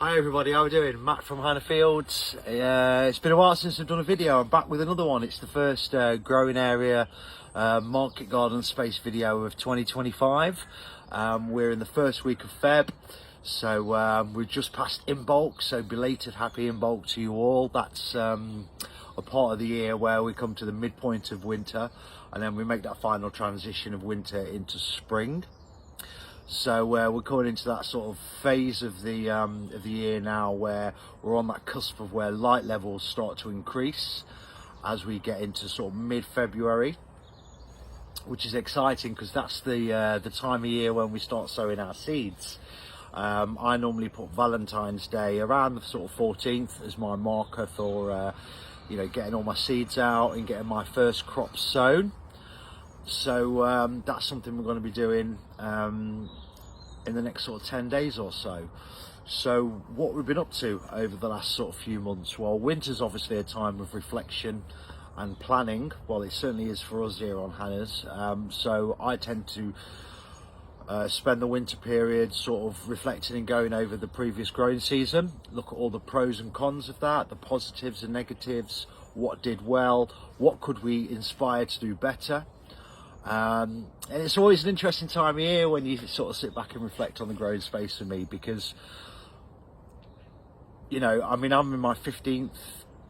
Hi everybody, how are we doing? Matt from Hannah Fields. It's been a while since I've done a video. I'm back with another one. It's the first growing area market garden space video of 2025. We're in the first week of Feb, so we've just passed in bulk, so belated happy in bulk to you all. That's a part of the year where we come to the midpoint of winter and then we make that final transition of winter into spring. So we're coming into that sort of phase of the year now where we're on that cusp of where light levels start to increase as we get into sort of mid-February, which is exciting because that's the time of year when we start sowing our seeds. I normally put Valentine's Day around the sort of 14th as my marker for getting all my seeds out and getting my first crop sown. So that's something we're going to be doing in the next sort of 10 days or so. So what we've been up to over the last sort of few months, well, winter's obviously a time of reflection and planning. Well, it certainly is for us here on Hannah's. So I tend to spend the winter period sort of reflecting and going over the previous growing season, look at all the pros and cons of that, the positives and negatives, what did well, what could we inspire to do better. And it's always an interesting time of year when you sort of sit back and reflect on the growing space for me, because I'm in my 15th,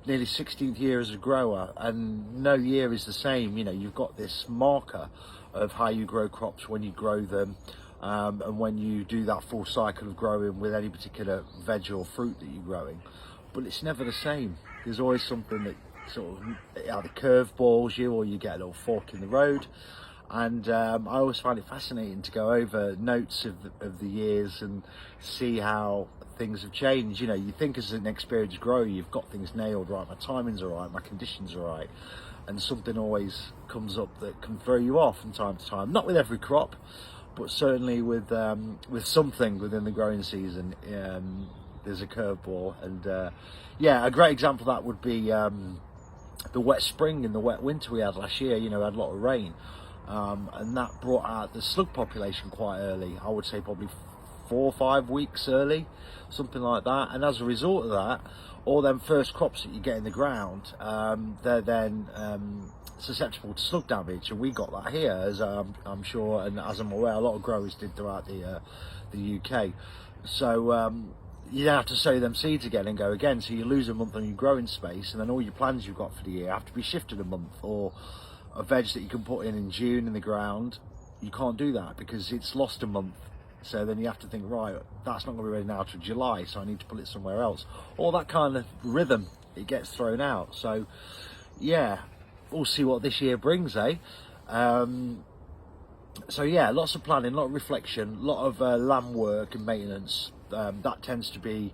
nearly 16th year as a grower, and no year is the same. You've got this marker of how you grow crops when you grow them, and when you do that full cycle of growing with any particular veg or fruit that you're growing, but it's never the same. There's always something that sort of either curveballs you or you get a little fork in the road. And I always find it fascinating to go over notes of the years and see how things have changed. You think as an experienced grower you've got things nailed right, my timings are right, my conditions are right, and something always comes up that can throw you off from time to time. Not with every crop, but certainly with something within the growing season. There's a curveball, and a great example of that would be the wet spring and the wet winter we had last year. We had a lot of rain. And that brought out the slug population quite early. I would say probably 4 or 5 weeks early, something like that. And as a result of that, all them first crops that you get in the ground, they're then susceptible to slug damage. And we got that here, as I'm sure, and as I'm aware, a lot of growers did throughout the UK. So you have to sow them seeds again and go again. So you lose a month on your growing space, and then all your plans you've got for the year have to be shifted a month. Or a veg that you can put in June in the ground, you can't do that because it's lost a month. So then you have to think, right, that's not going to be ready now till July, so I need to put it somewhere else. All that kind of rhythm, it gets thrown out. So yeah, we'll see what this year brings, eh? So yeah, lots of planning, a lot of reflection, a lot of land work and maintenance. That tends to be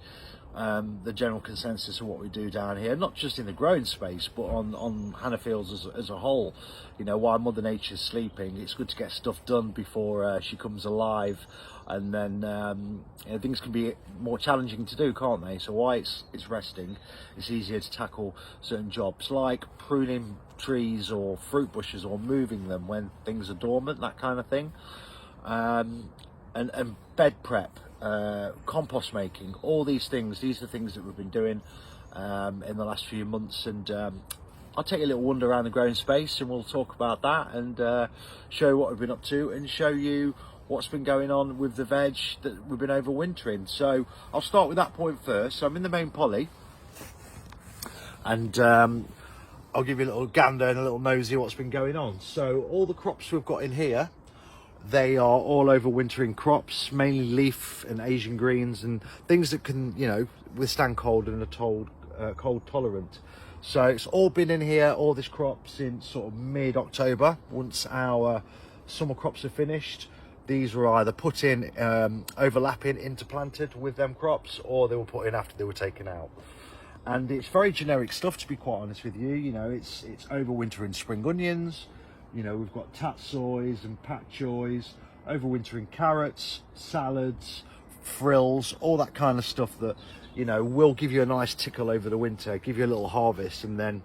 the general consensus of what we do down here, not just in the growing space, but on Hannah Fields as a whole. While Mother Nature's sleeping, it's good to get stuff done before she comes alive, and then things can be more challenging to do, can't they? So while it's resting, it's easier to tackle certain jobs like pruning trees or fruit bushes or moving them when things are dormant, that kind of thing, and bed prep. Compost making, all these things, these are the things that we've been doing in the last few months, and I'll take a little wander around the growing space and we'll talk about that and show you what we've been up to and show you what's been going on with the veg that we've been overwintering. So I'll start with that point first. So I'm in the main poly, and I'll give you a little gander and a little nosy what's been going on. So all the crops we've got in here, they are all overwintering crops, mainly leaf and Asian greens and things that can, withstand cold and are cold tolerant. So it's all been in here, all this crop, since sort of mid-October. Once our summer crops are finished, these were either put in overlapping, interplanted with them crops, or they were put in after they were taken out. And it's very generic stuff, to be quite honest with you. It's overwintering spring onions. We've got tatsoys and pak choys, overwintering carrots, salads, frills, all that kind of stuff that, will give you a nice tickle over the winter, give you a little harvest. And then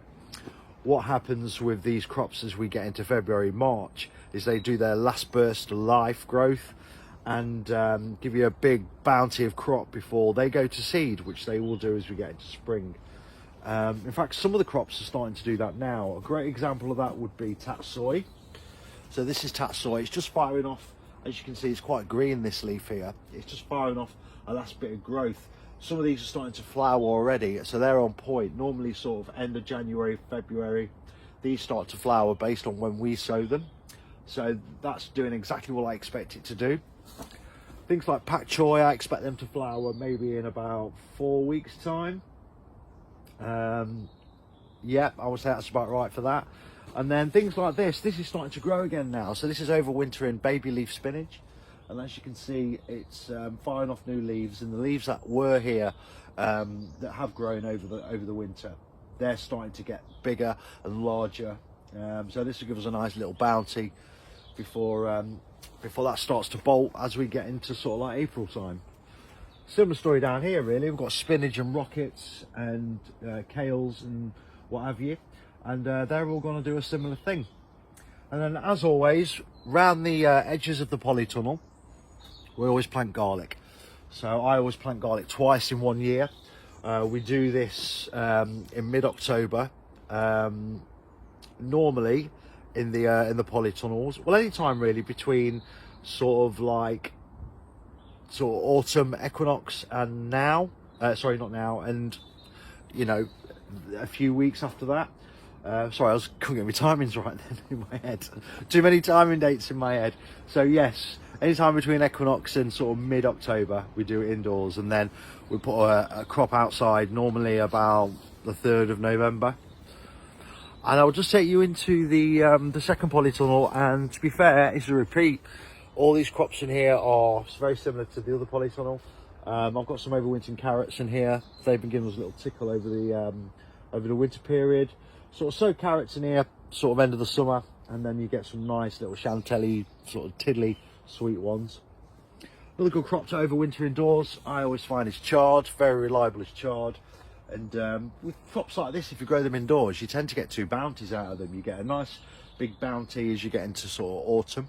what happens with these crops as we get into February, March, is they do their last burst of life growth, and give you a big bounty of crop before they go to seed, which they will do as we get into spring. In fact, some of the crops are starting to do that now. A great example of that would be tatsoi. So this is tatsoi. It's just firing off, as you can see, it's quite green, this leaf here. It's just firing off a last bit of growth. Some of these are starting to flower already, so they're on point. Normally sort of end of January, February, these start to flower based on when we sow them. So that's doing exactly what I expect it to do. Things like pak choi, I expect them to flower maybe in about 4 weeks time. Yeah, I would say that's about right for that. And then things like this is starting to grow again now. So this is overwintering baby leaf spinach, and as you can see, it's firing off new leaves, and the leaves that were here that have grown over the winter, they're starting to get bigger and larger. So this will give us a nice little bounty before that starts to bolt as we get into sort of like April time. Similar story down here really. We've got spinach and rockets and kales and what have you, and they're all going to do a similar thing. And then, as always, round the edges of the polytunnel, we always plant garlic. So I always plant garlic twice in 1 year. We do this in mid-October, normally in the polytunnels. Well, any time really between sort of autumn equinox and now. Sorry, not now, and you know, a few weeks after that. Sorry, I couldn't get my timings right then in my head. Too many timing dates in my head. So yes, anytime between equinox and sort of mid-October, we do it indoors, and then we put a crop outside, normally about the 3rd of November. And I'll just take you into the second polytunnel, and to be fair, it's a repeat. All these crops in here are very similar to the other polytunnel. I've got some overwintering carrots in here. They've been giving us a little tickle over the winter period. Sort of sow carrots in here, sort of end of the summer, and then you get some nice little chantelly, sort of tiddly, sweet ones. Another good crop to overwinter indoors, I always find, is chard. Very reliable as chard. And with crops like this, if you grow them indoors, you tend to get 2 bounties out of them. You get a nice big bounty as you get into sort of autumn.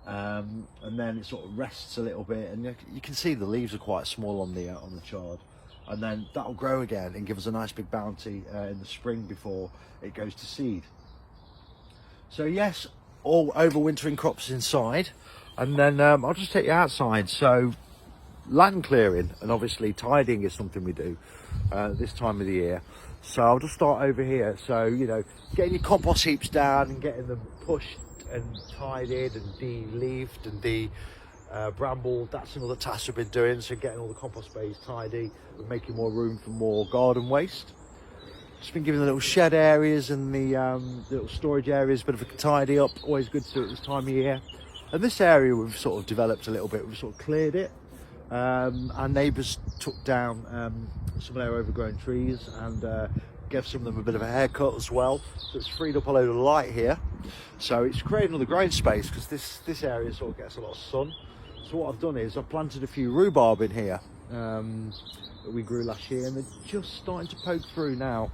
And then it sort of rests a little bit, and you can see the leaves are quite small on the chard, and then that'll grow again and give us a nice big bounty in the spring before it goes to seed. So yes, all overwintering crops inside, and then I'll just take you outside. So land clearing and obviously tidying is something we do this time of the year. So I'll just start over here. So, you know, getting your compost heaps down and getting them pushed and tidied and de-leafed and brambled, that's another task we've been doing. So getting all the compost bays tidy and making more room for more garden waste. Just been giving the little shed areas and the little storage areas a bit of a tidy up. Always good to do it this time of year. And this area we've sort of developed a little bit. We've sort of cleared it. Our neighbours took down some of their overgrown trees and gave some of them a bit of a haircut as well. So it's freed up a load of light here. So it's created another growing space because this area sort of gets a lot of sun. So what I've done is I've planted a few rhubarb in here that we grew last year, and they're just starting to poke through now.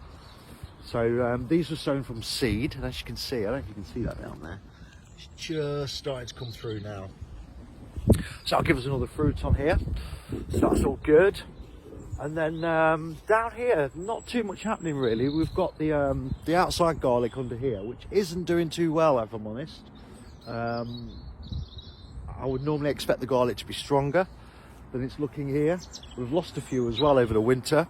So these were sown from seed, and as you can see, I don't know if you can see that down there, it's just starting to come through now. So that'll give us another fruit on here, so that's all good. And then down here, not too much happening really. We've got the outside garlic under here, which isn't doing too well, if I'm honest. I would normally expect the garlic to be stronger than it's looking here. We've lost a few as well over the winter,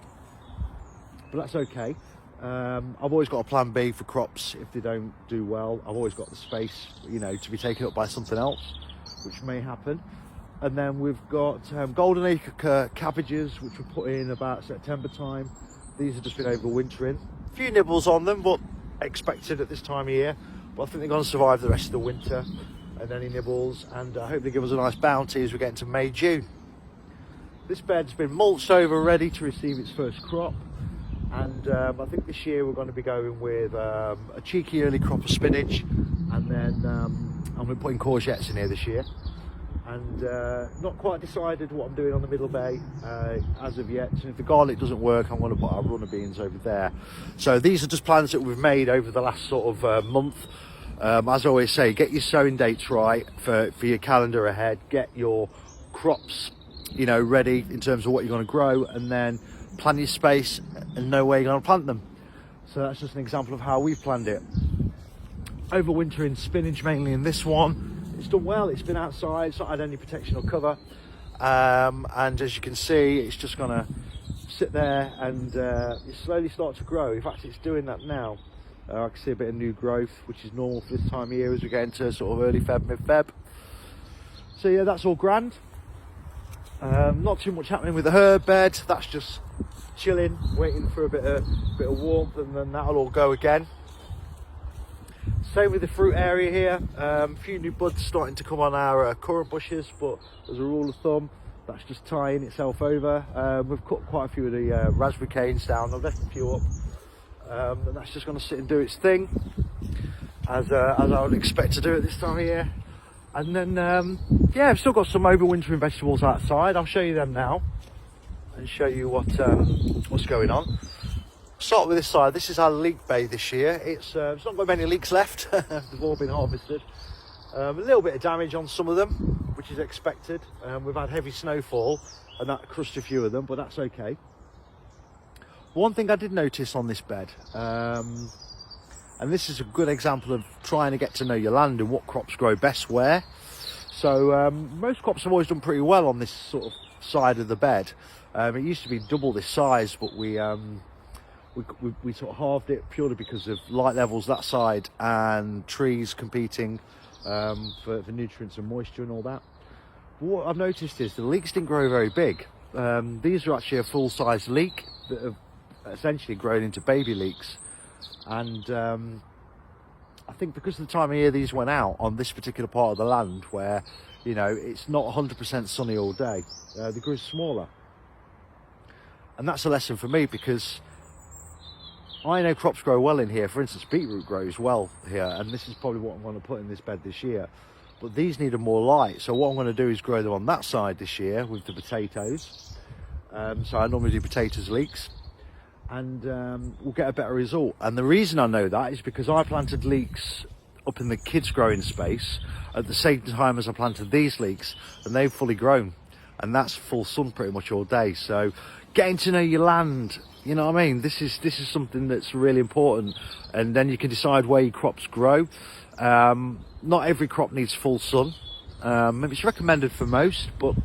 but that's okay. I've always got a plan B for crops if they don't do well. I've always got the space, you know, to be taken up by something else, which may happen. And then we've got golden acre cabbages, which were put in about September time. These have just been overwintering. A few nibbles on them, but expected at this time of year. But I think they're going to survive the rest of the winter and any nibbles, and I hope they give us a nice bounty as we get into May, June. This bed's been mulched over ready to receive its first crop. And I think this year we're going to be going with a cheeky early crop of spinach, and then I'm going to be putting courgettes in here this year. And not quite decided what I'm doing on the middle bay as of yet. And if the garlic doesn't work, I'm going to put our runner beans over there. So these are just plans that we've made over the last sort of month. As I always say, get your sowing dates right for your calendar ahead, get your crops, you know, ready in terms of what you're going to grow, and then plan your space and know where you're going to plant them. So that's just an example of how we've planned it. Overwintering spinach mainly in this one. It's done well, it's been outside, it's not had any protection or cover, and as you can see, it's just going to sit there and slowly start to grow. In fact, it's doing that now. I can see a bit of new growth, which is normal for this time of year as we get into sort of early Feb, mid-Feb. So yeah, that's all grand. Not too much happening with the herb bed. That's just chilling, waiting for a bit of warmth, and then that'll all go again. Same with the fruit area here. A few new buds starting to come on our currant bushes, but as a rule of thumb, that's just tying itself over. We've cut quite a few of the raspberry canes down. I've left a few up. And that's just going to sit and do its thing, as I would expect to do at this time of year. And then yeah, I've still got some overwintering vegetables outside. I'll show you them now and show you what's going on. Start with this side. This is our leek bay this year. It's not got many leeks left. They've all been harvested. A little bit of damage on some of them, which is expected. We've had heavy snowfall and that crushed a few of them, but that's okay. One thing I did notice on this bed, and this is a good example of trying to get to know your land and what crops grow best where. So most crops have always done pretty well on this sort of side of the bed. It used to be double this size, but we sort of halved it purely because of light levels that side and trees competing for nutrients and moisture and all that. But what I've noticed is the leeks didn't grow very big. These are actually a full-size leek that have essentially grown into baby leeks, and I think because of the time of year these went out on this particular part of the land where, you know, it's not 100% sunny all day, they grew smaller. And that's a lesson for me, because I know crops grow well in here. For instance, beetroot grows well here, and this is probably what I'm going to put in this bed this year, but these needed more light. So what I'm going to do is grow them on that side this year with the potatoes. So I normally do potatoes leeks, and we'll get a better result. And the reason I know that is because I planted leeks up in the kids growing space at the same time as I planted these leeks, and they've fully grown, and that's full sun pretty much all day. So getting to know your land, you know what I mean, this is something that's really important, and then you can decide where your crops grow. Not every crop needs full sun. It's recommended for most, but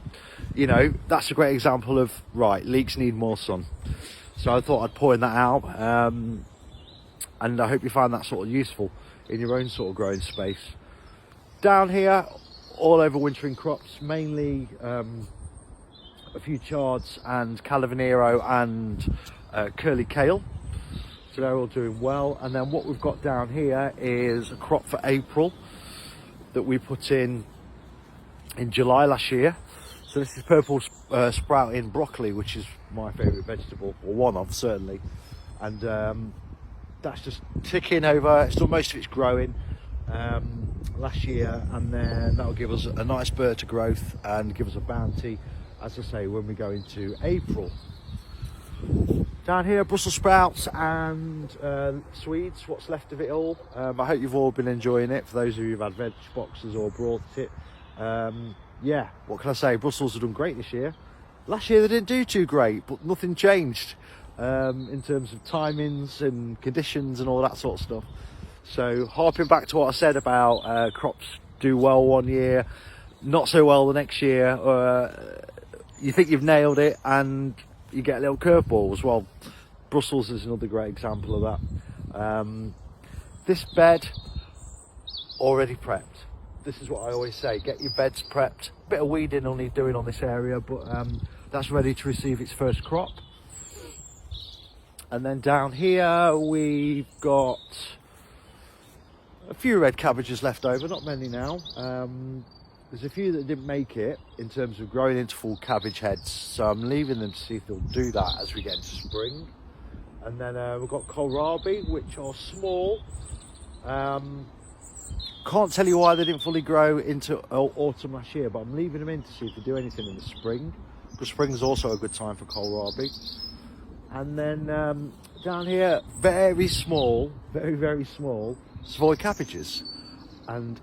you know, that's a great example of, right, leeks need more sun. So I thought I'd point that out, and I hope you find that sort of useful in your own sort of growing space. Down here, all overwintering crops, mainly a few chards and calavanero and curly kale. So they're all doing well. And then what we've got down here is a crop for April that we put in July last year. So this is purple sprouting broccoli, which is my favourite vegetable, or one of certainly. And that's just ticking over. It's done most of its growing last year, and then that'll give us a nice spurt of growth and give us a bounty, as I say, when we go into April. Down here, Brussels sprouts and Swedes, what's left of it all. I hope you've all been enjoying it. For those of you who've had veg boxes or brought it, yeah, what can I say? Brussels have done great this year. Last year they didn't do too great, but nothing changed in terms of timings and conditions and all that sort of stuff. So harping back to what I said about crops do well one year, not so well the next year, you think you've nailed it and you get a little curveball as well. Brussels is another great example of that. This bed already prepped. This is what I always say, get your beds prepped. A bit of weeding will need doing on this area, but that's ready to receive its first crop. And then down here we've got a few red cabbages left over, not many now. There's a few that didn't make it in terms of growing into full cabbage heads, so I'm leaving them to see if they'll do that as we get into spring. And then we've got kohlrabi, which are small. Can't tell you why they didn't fully grow into autumn last year, but I'm leaving them in to see if they do anything in the spring, because spring is also a good time for kohlrabi. And then down here, very small, very small Savoy cabbages. And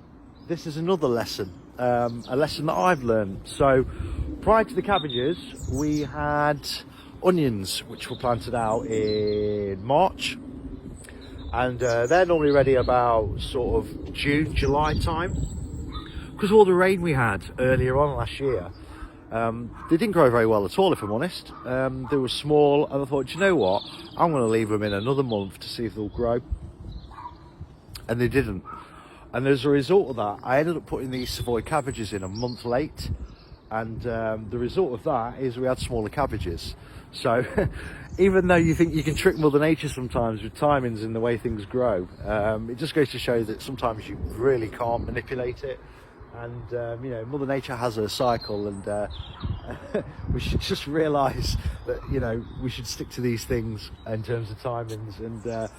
this is another lesson, a lesson that I've learned. So prior to the cabbages, we had onions, which were planted out in March, and they're normally ready about sort of June, July time. Because of all the rain we had earlier on last year, they didn't grow very well at all, if I'm honest. They were small, and I thought, you know what, I'm going to leave them in another month to see if they'll grow. And they didn't. And as a result of that, I ended up putting these Savoy cabbages in a month late. And the result of that is we had smaller cabbages. So even though you think you can trick Mother Nature sometimes with timings and the way things grow, it just goes to show that sometimes you really can't manipulate it. And you know, Mother Nature has her cycle, and we should just realise that, you know, we should stick to these things in terms of timings. And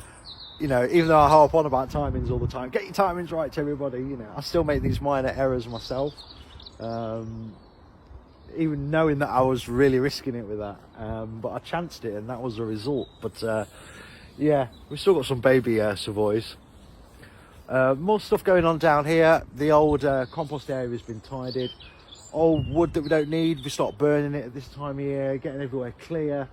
you know, even though I harp on about timings all the time, get your timings right to everybody, you know, I still make these minor errors myself, even knowing that I was really risking it with that, but I chanced it and that was the result. But yeah, we've still got some baby Savoys. More stuff going on down here. The old compost area has been tidied. Old wood that we don't need, we start burning it at this time of year, getting everywhere clear.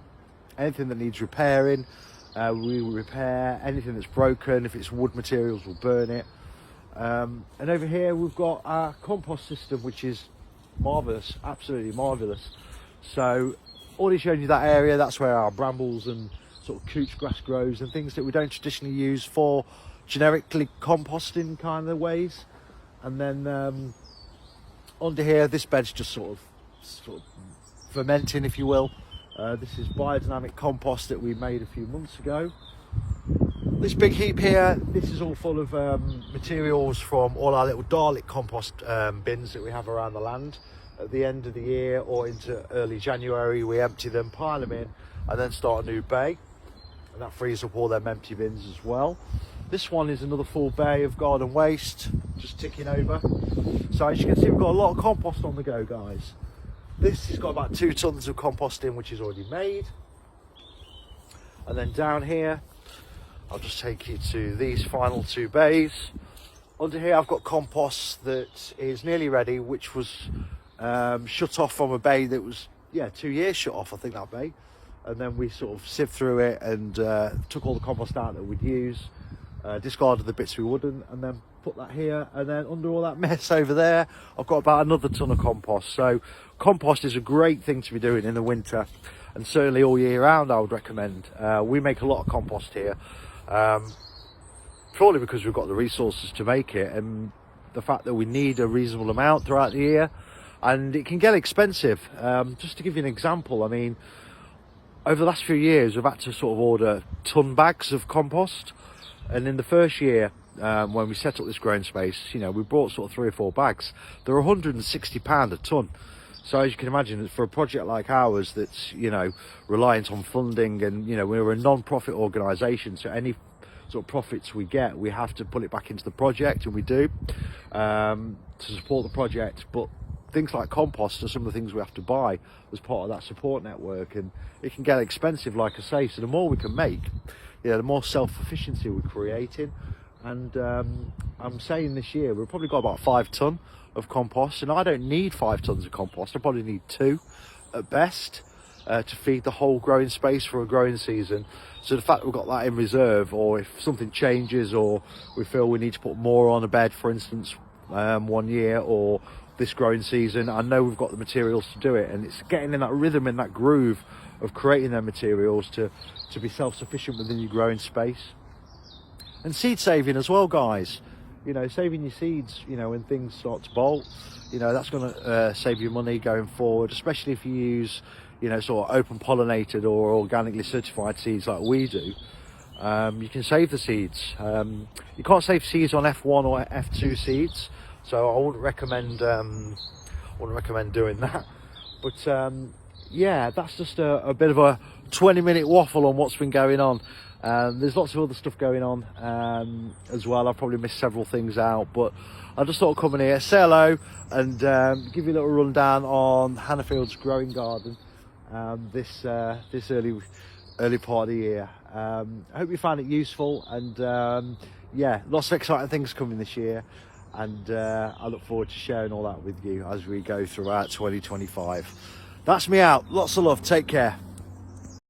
Anything that needs repairing, we will repair. Anything that's broken, if it's wood materials, we'll burn it. And over here we've got our compost system, which is marvellous, absolutely marvellous. So already showed you that area, that's where our brambles and sort of couch grass grows and things that we don't traditionally use for generically composting kind of ways. And then under here, this bed's just sort of fermenting, if you will. This is biodynamic compost that we made a few months ago. This big heap here, this is all full of materials from all our little Dalek compost bins that we have around the land. At the end of the year or into early January, we empty them, pile them in, and then start a new bay. And that frees up all them empty bins as well. This one is another full bay of garden waste, just ticking over. So as you can see, we've got a lot of compost on the go, guys. This has got about 2 tons of compost in, which is already made. And then down here, I'll just take you to these final 2 bays. Under here, I've got compost that is nearly ready, which was shut off from a bay that was, 2 years shut off, I think, that bay. And then we sort of sieved through it and took all the compost out that we'd use, discarded the bits we wouldn't, and then put that here. And then under all that mess over there, I've got about another ton of compost. So compost is a great thing to be doing in the winter, and certainly all year round I would recommend. We make a lot of compost here, purely because we've got the resources to make it, and the fact that we need a reasonable amount throughout the year, and it can get expensive. Just to give you an example, I mean, over the last few years we've had to sort of order ton bags of compost, and in the first year, when we set up this growing space, you know, we bought sort of 3 or 4 bags. They're £160 a ton. So as you can imagine, for a project like ours that's, you know, reliant on funding, and, you know, we're a non-profit organisation, so any sort of profits we get, we have to put it back into the project, and we do, to support the project. But things like compost are some of the things we have to buy as part of that support network, and it can get expensive, like I say. So the more we can make, you know, the more self-sufficiency we're creating. And I'm saying this year we've probably got about 5 ton of compost, and I don't need 5 tons of compost. I probably need 2 at best to feed the whole growing space for a growing season. So the fact that we've got that in reserve, or if something changes or we feel we need to put more on a bed, for instance, one year or this growing season, I know we've got the materials to do it. And it's getting in that rhythm, in that groove of creating their materials to be self-sufficient within your growing space. And seed saving as well, guys. You know, saving your seeds, you know, when things start to bolt, you know, that's going to save you money going forward, especially if you use, you know, sort of open pollinated or organically certified seeds like we do. You can save the seeds. You can't save seeds on F1 or F2 seeds, so I wouldn't recommend doing that. But yeah, that's just a bit of a 20-minute waffle on what's been going on. There's lots of other stuff going on as well. I've probably missed several things out, but I just thought I'd come in here, say hello, and give you a little rundown on Hannafield's growing garden this early part of the year. I hope you find it useful, and yeah, lots of exciting things coming this year. and I look forward to sharing all that with you as we go throughout 2025. That's me out. Lots of love. Take care.